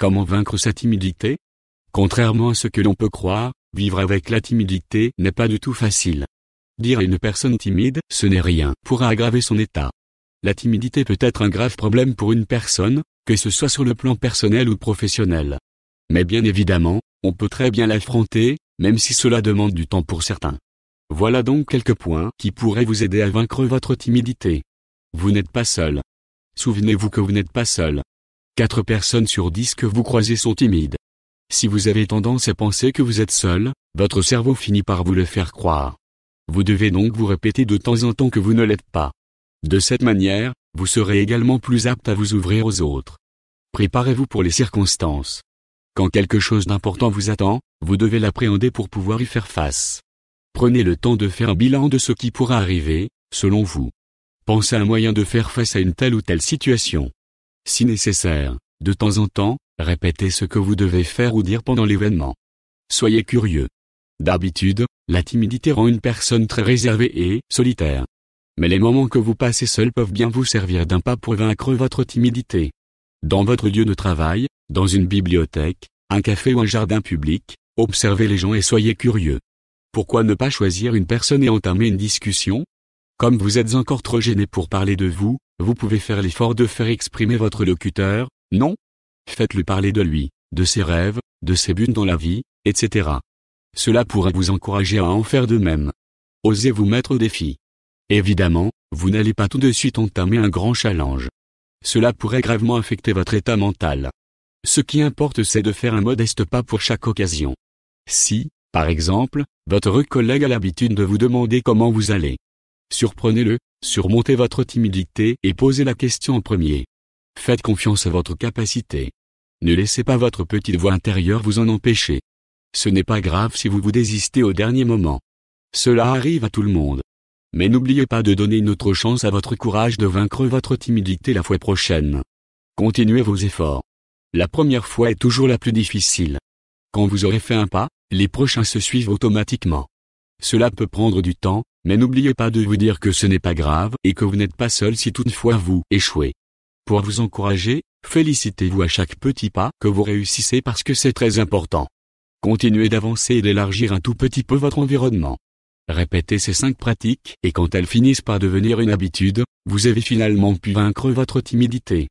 Comment vaincre sa timidité? Contrairement à ce que l'on peut croire, vivre avec la timidité n'est pas du tout facile. Dire à une personne timide, ce n'est rien, pourra aggraver son état. La timidité peut être un grave problème pour une personne, que ce soit sur le plan personnel ou professionnel. Mais bien évidemment, on peut très bien l'affronter, même si cela demande du temps pour certains. Voilà donc quelques points qui pourraient vous aider à vaincre votre timidité. Vous n'êtes pas seul. Souvenez-vous que vous n'êtes pas seul. 4 personnes sur 10 que vous croisez sont timides. Si vous avez tendance à penser que vous êtes seul, votre cerveau finit par vous le faire croire. Vous devez donc vous répéter de temps en temps que vous ne l'êtes pas. De cette manière, vous serez également plus apte à vous ouvrir aux autres. Préparez-vous pour les circonstances. Quand quelque chose d'important vous attend, vous devez l'appréhender pour pouvoir y faire face. Prenez le temps de faire un bilan de ce qui pourra arriver, selon vous. Pensez à un moyen de faire face à une telle ou telle situation. Si nécessaire, de temps en temps, répétez ce que vous devez faire ou dire pendant l'événement. Soyez curieux. D'habitude, la timidité rend une personne très réservée et solitaire. Mais les moments que vous passez seul peuvent bien vous servir d'un pas pour vaincre votre timidité. Dans votre lieu de travail, dans une bibliothèque, un café ou un jardin public, observez les gens et soyez curieux. Pourquoi ne pas choisir une personne et entamer une discussion? Comme vous êtes encore trop gêné pour parler de vous, vous pouvez faire l'effort de faire exprimer votre locuteur, non? Faites-le parler de lui, de ses rêves, de ses buts dans la vie, etc. Cela pourra vous encourager à en faire de même. Osez vous mettre au défi. Évidemment, vous n'allez pas tout de suite entamer un grand challenge. Cela pourrait gravement affecter votre état mental. Ce qui importe, c'est de faire un modeste pas pour chaque occasion. Si, par exemple, votre collègue a l'habitude de vous demander comment vous allez, surprenez-le, surmontez votre timidité et posez la question en premier. Faites confiance à votre capacité. Ne laissez pas votre petite voix intérieure vous en empêcher. Ce n'est pas grave si vous vous désistez au dernier moment. Cela arrive à tout le monde. Mais n'oubliez pas de donner une autre chance à votre courage de vaincre votre timidité la fois prochaine. Continuez vos efforts. La première fois est toujours la plus difficile. Quand vous aurez fait un pas, les prochains se suivent automatiquement. Cela peut prendre du temps, mais n'oubliez pas de vous dire que ce n'est pas grave et que vous n'êtes pas seul si toutefois vous échouez. Pour vous encourager, félicitez-vous à chaque petit pas que vous réussissez parce que c'est très important. Continuez d'avancer et d'élargir un tout petit peu votre environnement. Répétez ces 5 pratiques et quand elles finissent par devenir une habitude, vous avez finalement pu vaincre votre timidité.